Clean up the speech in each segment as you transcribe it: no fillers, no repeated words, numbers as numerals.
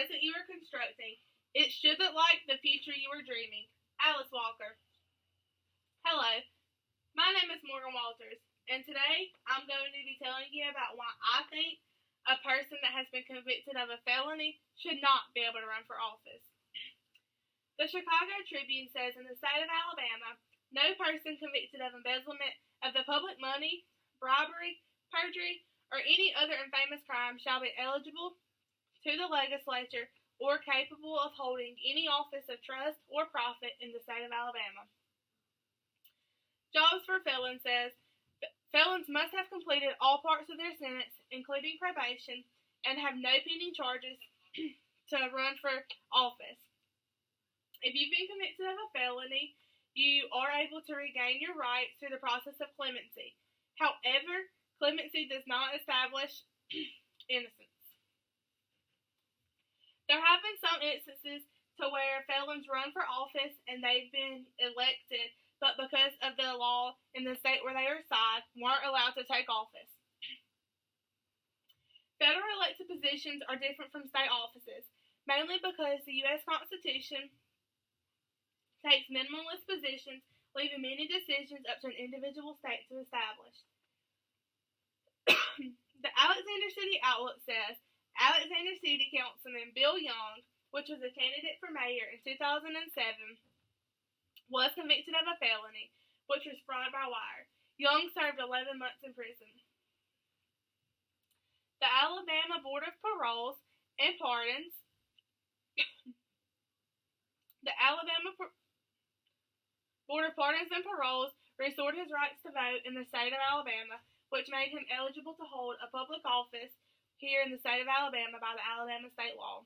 present you are constructing. It should look like the future you are dreaming. Alice Walker. Hello, my name is Morgan Walters, and today I'm going to be telling you about why I think a person that has been convicted of a felony should not be able to run for office. The Chicago Tribune says in the state of Alabama, no person convicted of embezzlement of the public money, bribery, perjury, or any other infamous crime shall be eligible to the legislature or capable of holding any office of trust or profit in the state of Alabama. Jobs for Felons says felons must have completed all parts of their sentence, including probation, and have no pending charges to run for office. If you've been convicted of a felony, you are able to regain your rights through the process of clemency. However, clemency does not establish innocence. There have been some instances to where felons run for office and they've been elected, but because of the law in the state where they reside, weren't allowed to take office. Federal elected positions are different from state offices, mainly because the U.S. Constitution takes minimalist positions, leaving many decisions up to an individual state to establish. The Alexander City Outlook says, Alexander City Councilman Bill Young, which was a candidate for mayor in 2007, was convicted of a felony, which was fraud by wire. Young served 11 months in prison. The Alabama Board of Paroles and Pardons The Alabama Board of Pardons and Paroles restored his rights to vote in the state of Alabama, which made him eligible to hold a public office here in the state of Alabama by the Alabama state law.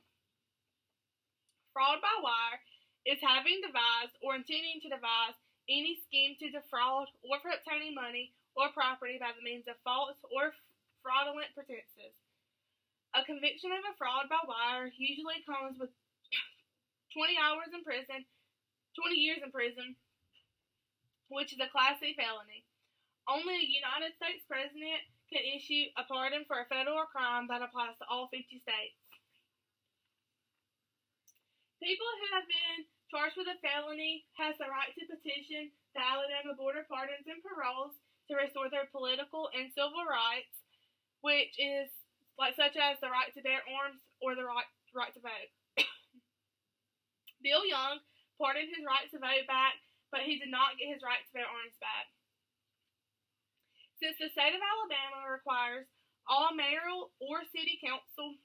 Fraud by wire is having devised or intending to devise any scheme to defraud or for obtaining money or property by the means of false or fraudulent pretenses. A conviction of a fraud by wire usually comes with 20 years in prison, which is a Class C felony. Only a United States president can issue a pardon for a federal crime that applies to all 50 states. People who have been charged with a felony has the right to petition the Alabama Board of Pardons and Paroles to restore their political and civil rights, which is such as the right to bear arms or the right to vote. Bill Young pardoned his right to vote back, but he did not get his right to bear arms back. Since the state of Alabama requires all mayoral or city councilman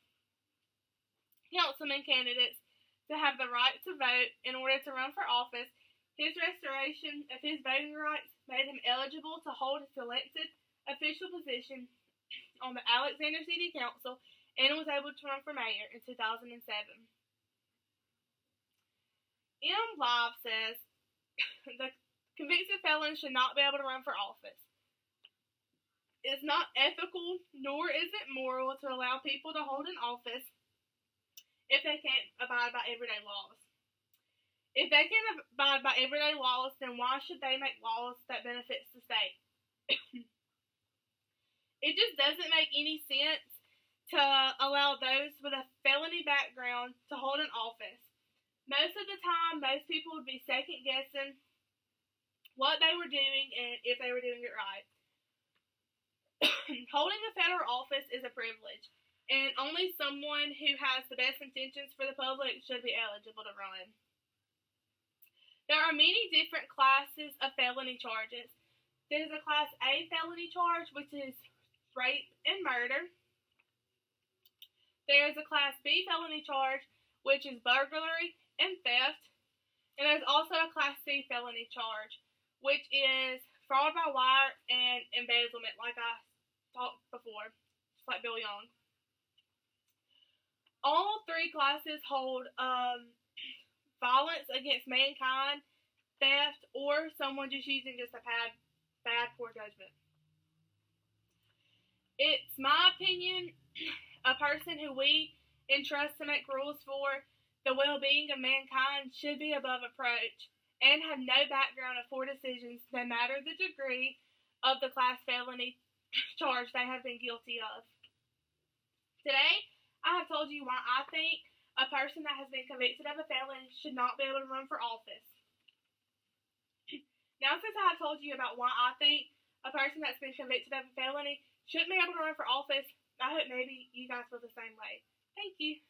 candidates to have the right to vote in order to run for office, his restoration of his voting rights made him eligible to hold his elected official position on the Alexander City Council and was able to run for mayor in 2007. M. Live says, the convicted felon should not be able to run for office. It's not ethical, nor is it moral to allow people to hold an office if they can't abide by everyday laws. If they can't abide by everyday laws, then why should they make laws that benefits the state? It just doesn't make any sense to allow those with a felony background to hold an office. Most of the time, most people would be second-guessing what they were doing and if they were doing it right. Holding a federal office is a privilege, and only someone who has the best intentions for the public should be eligible to run. There are many different classes of felony charges. There's a Class A felony charge, which is rape and murder. There's a Class B felony charge, which is burglary and theft. And there's also a Class C felony charge, which is fraud by wire and embezzlement, like I talked before, just like Bill Young. All three classes hold violence against mankind, theft, or someone just using just a bad poor judgment. It's my opinion, a person who we entrust to make rules for the well-being of mankind should be above reproach and have no background of poor decisions, no matter the degree of the class felony charge they have been guilty of. Today, I have told you why I think a person that has been convicted of a felony should not be able to run for office. Now, since I have told you about why I think a person that's been convicted of a felony shouldn't be able to run for office, I hope maybe you guys feel the same way. Thank you.